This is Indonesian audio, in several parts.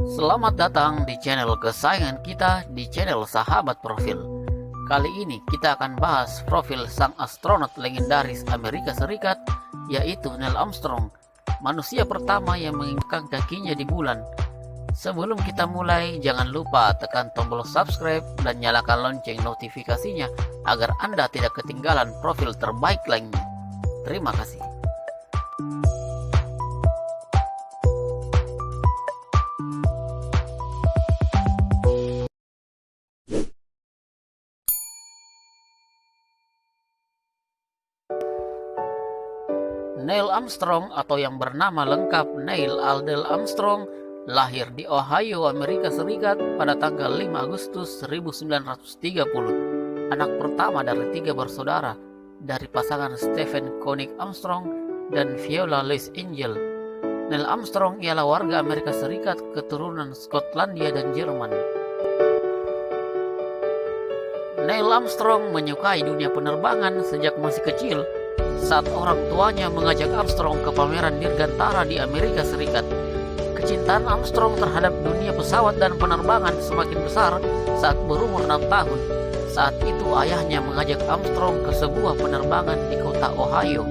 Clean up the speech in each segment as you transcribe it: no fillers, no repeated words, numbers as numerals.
Selamat datang di channel kesayangan kita, di channel Sahabat Profil. Kali ini kita akan bahas profil sang astronot legendaris Amerika Serikat, yaitu Neil Armstrong, manusia pertama yang menginjakkan kakinya di bulan. Sebelum kita mulai, jangan lupa tekan tombol subscribe dan nyalakan lonceng notifikasinya agar Anda tidak ketinggalan profil terbaik lainnya. Terima kasih. Neil Armstrong atau yang bernama lengkap Neil Aldel Armstrong lahir di Ohio, Amerika Serikat pada tanggal 5 Agustus 1930. Anak pertama dari 3 bersaudara dari pasangan Stephen Connick Armstrong dan Viola Louise Angel. Neil Armstrong ialah warga Amerika Serikat keturunan Skotlandia dan Jerman. Neil Armstrong menyukai dunia penerbangan sejak masih kecil, saat orang tuanya mengajak Armstrong ke pameran dirgantara di Amerika Serikat. Kecintaan Armstrong terhadap dunia pesawat dan penerbangan semakin besar saat berumur 6 tahun. Saat itu ayahnya mengajak Armstrong ke sebuah penerbangan di kota Ohio.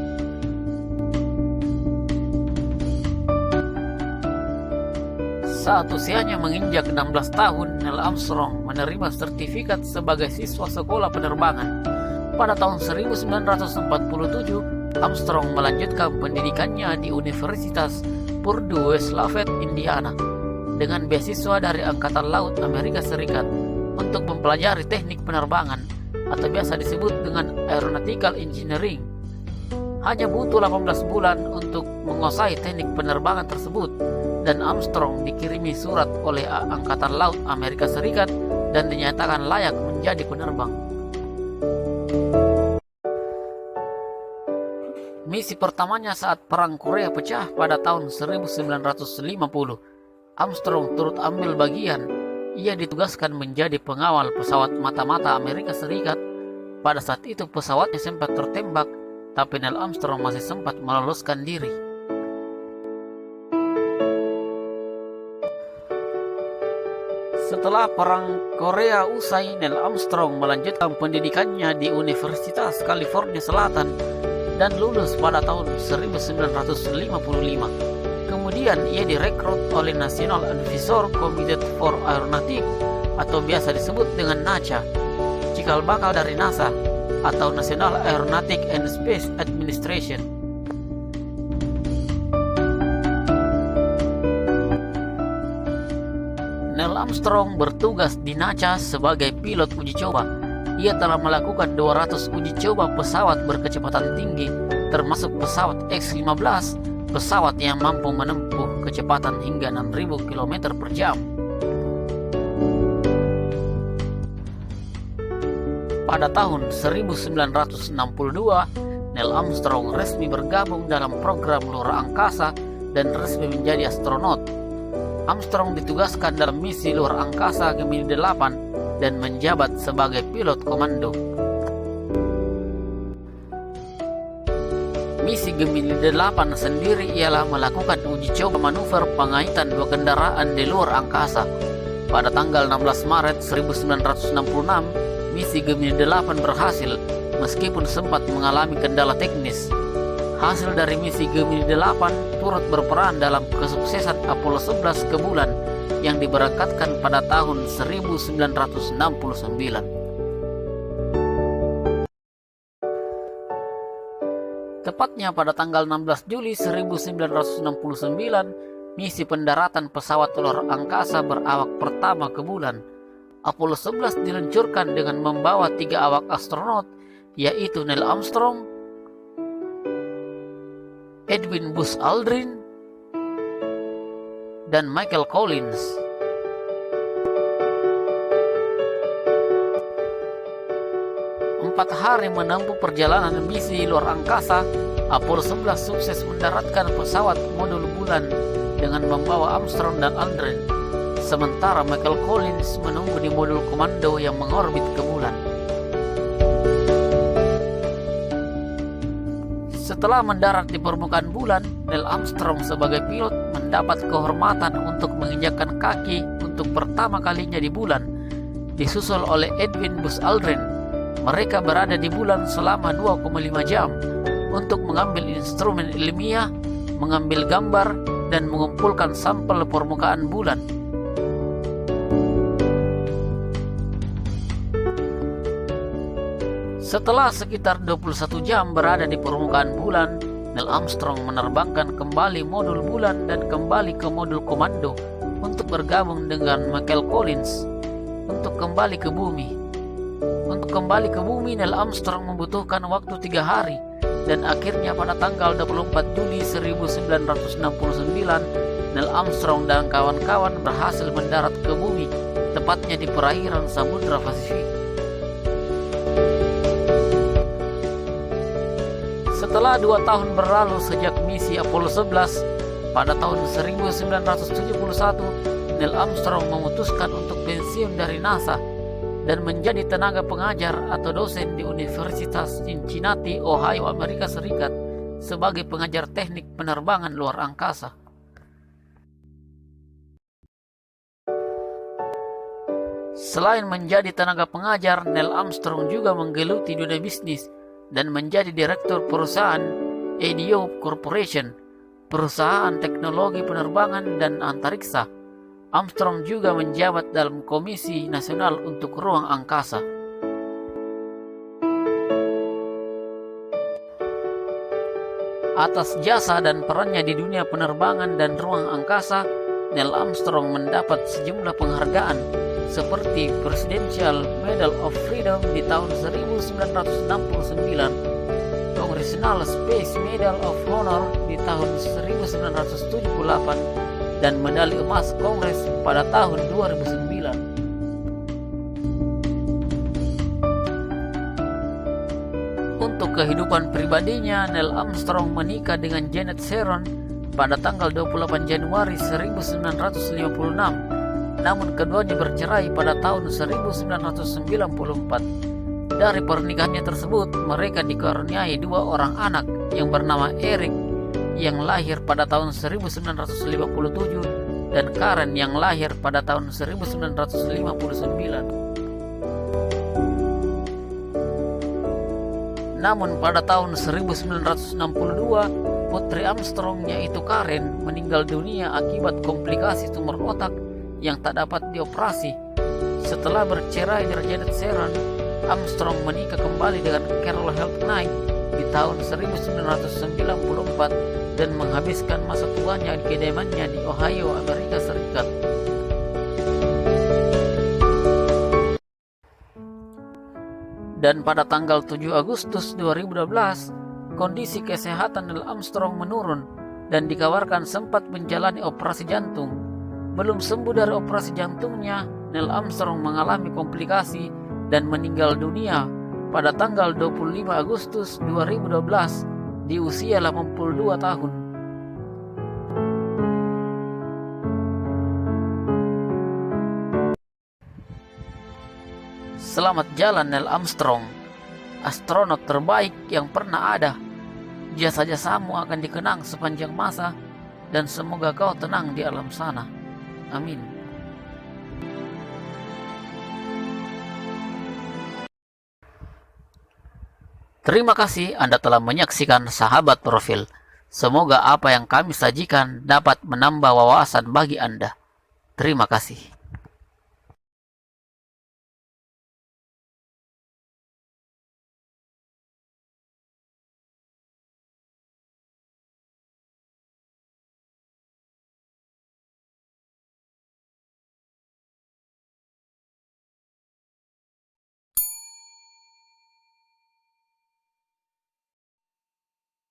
Saat usianya menginjak 16 tahun, Neil Armstrong menerima sertifikat sebagai siswa sekolah penerbangan. Pada tahun 1947, Armstrong melanjutkan pendidikannya di Universitas Purdue West Lafayette, Indiana, dengan beasiswa dari Angkatan Laut Amerika Serikat untuk mempelajari teknik penerbangan atau biasa disebut dengan Aeronautical Engineering. Hanya butuh 18 bulan untuk menguasai teknik penerbangan tersebut, dan Armstrong dikirimi surat oleh Angkatan Laut Amerika Serikat dan dinyatakan layak menjadi penerbang. Misi pertamanya saat Perang Korea pecah pada tahun 1950. Armstrong turut ambil bagian. Ia ditugaskan menjadi pengawal pesawat mata-mata Amerika Serikat. Pada saat itu pesawatnya sempat tertembak, tapi Neil Armstrong masih sempat meloloskan diri. Setelah Perang Korea usai, Neil Armstrong melanjutkan pendidikannya di Universitas California Selatan dan lulus pada tahun 1955. Kemudian ia direkrut oleh National Advisory Committee for Aeronautics atau biasa disebut dengan NASA, cikal bakal dari NASA atau National Aeronautics and Space Administration. Neil Armstrong bertugas di NASA sebagai pilot uji coba. Ia telah melakukan 200 uji coba pesawat berkecepatan tinggi, termasuk pesawat X-15, pesawat yang mampu menempuh kecepatan hingga 6.000 km per jam. Pada tahun 1962, Neil Armstrong resmi bergabung dalam program luar angkasa dan resmi menjadi astronot. Armstrong ditugaskan dalam misi luar angkasa Gemini 8 dan menjabat sebagai pilot komando. Misi Gemini 8 sendiri ialah melakukan uji coba manuver pengaitan 2 kendaraan di luar angkasa. Pada tanggal 16 Maret 1966, misi Gemini 8 berhasil meskipun sempat mengalami kendala teknis. Hasil dari misi Gemini 8 turut berperan dalam kesuksesan Apollo 11 ke bulan yang diberangkatkan pada tahun 1969. Tepatnya pada tanggal 16 Juli 1969, misi pendaratan pesawat luar angkasa berawak pertama ke bulan. Apollo 11 diluncurkan dengan membawa 3 awak astronot, yaitu Neil Armstrong, Edwin Buzz Aldrin, dan Michael Collins. Empat hari menempuh perjalanan misi luar angkasa, Apollo 11 sukses mendaratkan pesawat modul bulan dengan membawa Armstrong dan Aldrin, sementara Michael Collins menunggu di modul komando yang mengorbit ke bulan. Setelah mendarat di permukaan bulan, Neil Armstrong sebagai pilot mendapat kehormatan untuk menginjakkan kaki untuk pertama kalinya di bulan, disusul oleh Edwin Buzz Aldrin. Mereka berada di bulan selama 2,5 jam untuk mengambil instrumen ilmiah, mengambil gambar, dan mengumpulkan sampel permukaan bulan. Setelah sekitar 21 jam berada di permukaan bulan, Neil Armstrong menerbangkan kembali modul bulan dan kembali ke modul komando untuk bergabung dengan Michael Collins untuk kembali ke bumi. Untuk kembali ke bumi, Neil Armstrong membutuhkan waktu 3 hari, dan akhirnya pada tanggal 24 Juli 1969, Neil Armstrong dan kawan-kawan berhasil mendarat ke bumi, tepatnya di perairan Samudra Pasifik. Setelah 2 tahun berlalu sejak misi Apollo 11, pada tahun 1971, Neil Armstrong memutuskan untuk pensiun dari NASA dan menjadi tenaga pengajar atau dosen di Universitas Cincinnati, Ohio, Amerika Serikat sebagai pengajar teknik penerbangan luar angkasa. Selain menjadi tenaga pengajar, Neil Armstrong juga menggeluti dunia bisnis dan menjadi direktur perusahaan ADO Corporation, perusahaan teknologi penerbangan dan antariksa. Armstrong juga menjabat dalam Komisi Nasional untuk Ruang Angkasa. Atas jasa dan perannya di dunia penerbangan dan ruang angkasa, Neil Armstrong mendapat sejumlah penghargaan seperti Presidential Medal of Freedom di tahun 1969, Congressional Space Medal of Honor di tahun 1978, dan medali emas Kongres pada tahun 2009. Untuk kehidupan pribadinya, Neil Armstrong menikah dengan Janet Sharon pada tanggal 28 Januari 1956. Namun keduanya bercerai pada tahun 1994. Dari pernikahannya tersebut, mereka dikaruniai 2 orang anak yang bernama Eric yang lahir pada tahun 1957 dan Karen yang lahir pada tahun 1959. Namun pada tahun 1962, putri Armstrong yaitu Karen meninggal dunia akibat komplikasi tumor otak yang tak dapat dioperasi. Setelah bercerai dari Janet Sharon, Armstrong menikah kembali dengan Carol Health Knight di tahun 1994 dan menghabiskan masa tuanya di kediamannya di Ohio, Amerika Serikat. Dan pada tanggal 7 Agustus 2012, kondisi kesehatan Neil Armstrong menurun dan dikabarkan sempat menjalani operasi jantung. Belum sembuh dari operasi jantungnya, Neil Armstrong mengalami komplikasi dan meninggal dunia pada tanggal 25 Agustus 2012 di usia 82 tahun. Selamat jalan Neil Armstrong, astronot terbaik yang pernah ada. Jasa-jasamu akan dikenang sepanjang masa dan semoga kau tenang di alam sana. Amin. Terima kasih Anda telah menyaksikan Sahabat Profil. Semoga apa yang kami sajikan dapat menambah wawasan bagi Anda. Terima kasih.